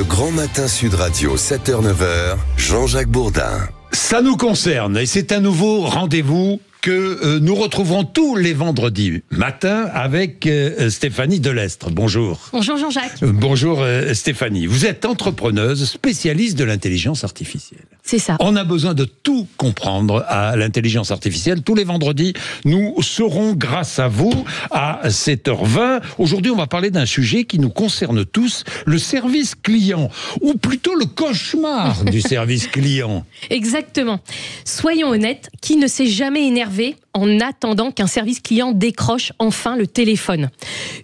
Le Grand Matin Sud Radio, 7h-9h, Jean-Jacques Bourdin. Ça nous concerne et c'est un nouveau rendez-vous que nous retrouverons tous les vendredis matin avec Stéphanie Delestre. Bonjour. Bonjour Jean-Jacques. Bonjour Stéphanie. Vous êtes entrepreneuse, spécialiste de l'intelligence artificielle. C'est ça. On a besoin de tout comprendre à l'intelligence artificielle. Tous les vendredis, nous serons grâce à vous à 7h20. Aujourd'hui, on va parler d'un sujet qui nous concerne tous, le service client, ou plutôt le cauchemar du service client. Exactement. Soyons honnêtes, qui ne s'est jamais énervé en attendant qu'un service client décroche enfin le téléphone?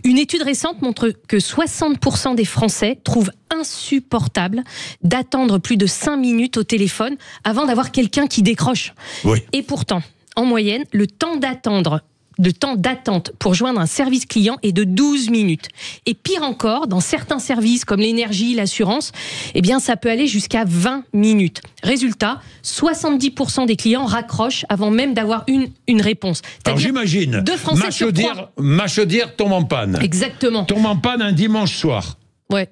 Une étude récente montre que 60% des Français trouvent insupportable d'attendre plus de 5 minutes au téléphone avant d'avoir quelqu'un qui décroche. Oui. Et pourtant, en moyenne, le temps d'attente pour joindre un service client est de 12 minutes. Et pire encore, dans certains services comme l'énergie, l'assurance, eh bien, ça peut aller jusqu'à 20 minutes. Résultat, 70% des clients raccrochent avant même d'avoir une réponse. Alors j'imagine, ma chaudière tombe en panne. Exactement. Tombe en panne un dimanche soir. Ouais.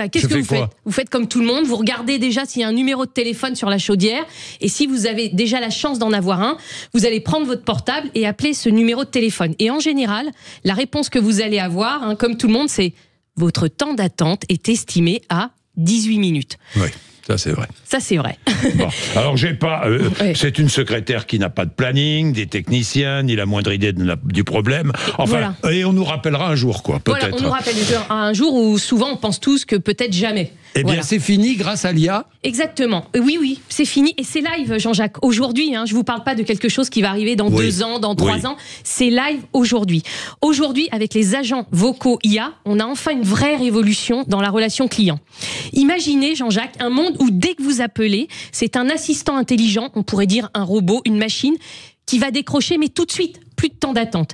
Qu'est-ce que vous faites? Vous faites comme tout le monde, vous regardez déjà s'il y a un numéro de téléphone sur la chaudière, et si vous avez déjà la chance d'en avoir un, vous allez prendre votre portable et appeler ce numéro de téléphone. Et en général, la réponse que vous allez avoir, comme tout le monde, c'est « Votre temps d'attente est estimé à 18 minutes ». Oui. Ça, c'est vrai. Ça, c'est vrai. Bon, alors, c'est une secrétaire qui n'a pas de planning, des techniciens, ni la moindre idée du problème. Enfin, voilà. Et on nous rappellera un jour, quoi, peut-être. Voilà, on nous rappelle un jour où souvent on pense tous que peut-être jamais. Eh bien, c'est fini grâce à l'IA. Exactement. Oui, c'est fini. Et c'est live, Jean-Jacques. Aujourd'hui, je ne vous parle pas de quelque chose qui va arriver dans 2 ans, dans 3 ans. C'est live aujourd'hui. Aujourd'hui, avec les agents vocaux IA, on a enfin une vraie révolution dans la relation client. Imaginez, Jean-Jacques, un monde où dès que vous appelez, c'est un assistant intelligent, on pourrait dire un robot, une machine, qui va décrocher, mais tout de suite. Plus de temps d'attente.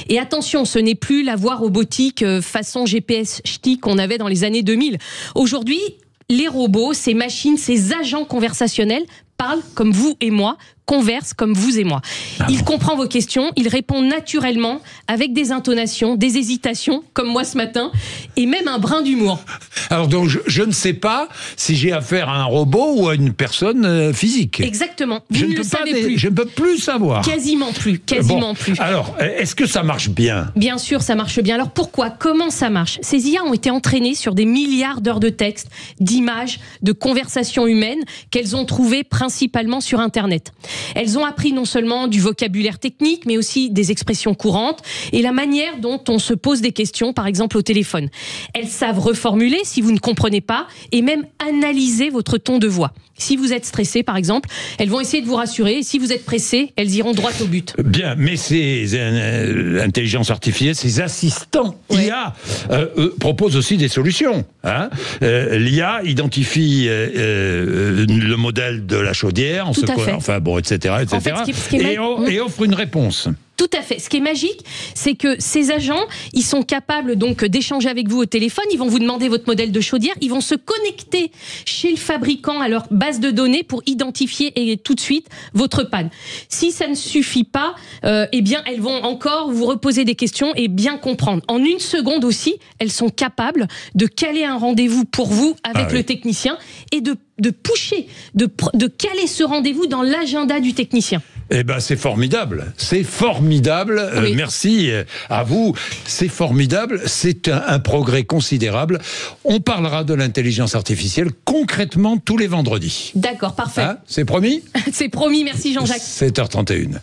Et attention, ce n'est plus la voix robotique façon GPS ch'ti qu'on avait dans les années 2000. Aujourd'hui, les robots, ces machines, ces agents conversationnels parlent comme vous et moi, conversent comme vous et moi. Il comprend vos questions, il répond naturellement, avec des intonations, des hésitations, comme moi ce matin, et même un brin d'humour. Alors donc, je ne sais pas si j'ai affaire à un robot ou à une personne physique. Exactement. Vous ne le savez plus. Je ne peux plus savoir. Quasiment plus. Alors, est-ce que ça marche bien? Bien sûr, ça marche bien. Alors pourquoi? Comment ça marche? Ces IA ont été entraînées sur des milliards d'heures de texte, d'images, de conversations humaines qu'elles ont trouvées principalement sur Internet. Elles ont appris non seulement du vocabulaire technique, mais aussi des expressions courantes et la manière dont on se pose des questions, par exemple au téléphone. Elles savent reformuler si vous ne comprenez pas et même analyser votre ton de voix. Si vous êtes stressé, par exemple, elles vont essayer de vous rassurer. Et si vous êtes pressé, elles iront droit au but. Bien, mais ces intelligences artificielles, ces assistants IA proposent aussi des solutions. L'IA identifie le modèle de la chaudière, etc. En fait, et offre une réponse. Tout à fait. Ce qui est magique, c'est que ces agents, ils sont capables donc d'échanger avec vous au téléphone. Ils vont vous demander votre modèle de chaudière. Ils vont se connecter chez le fabricant à leur base de données pour identifier et tout de suite votre panne. Si ça ne suffit pas, eh bien, elles vont encore vous reposer des questions et bien comprendre. En 1 seconde aussi, elles sont capables de caler un rendez-vous pour vous avec le technicien et de pusher, de caler ce rendez-vous dans l'agenda du technicien. Eh ben, c'est formidable. C'est formidable. Oui. Merci à vous. C'est formidable. C'est un progrès considérable. On parlera de l'intelligence artificielle concrètement tous les vendredis. D'accord, parfait. C'est promis? C'est promis. Merci Jean-Jacques. 7h31.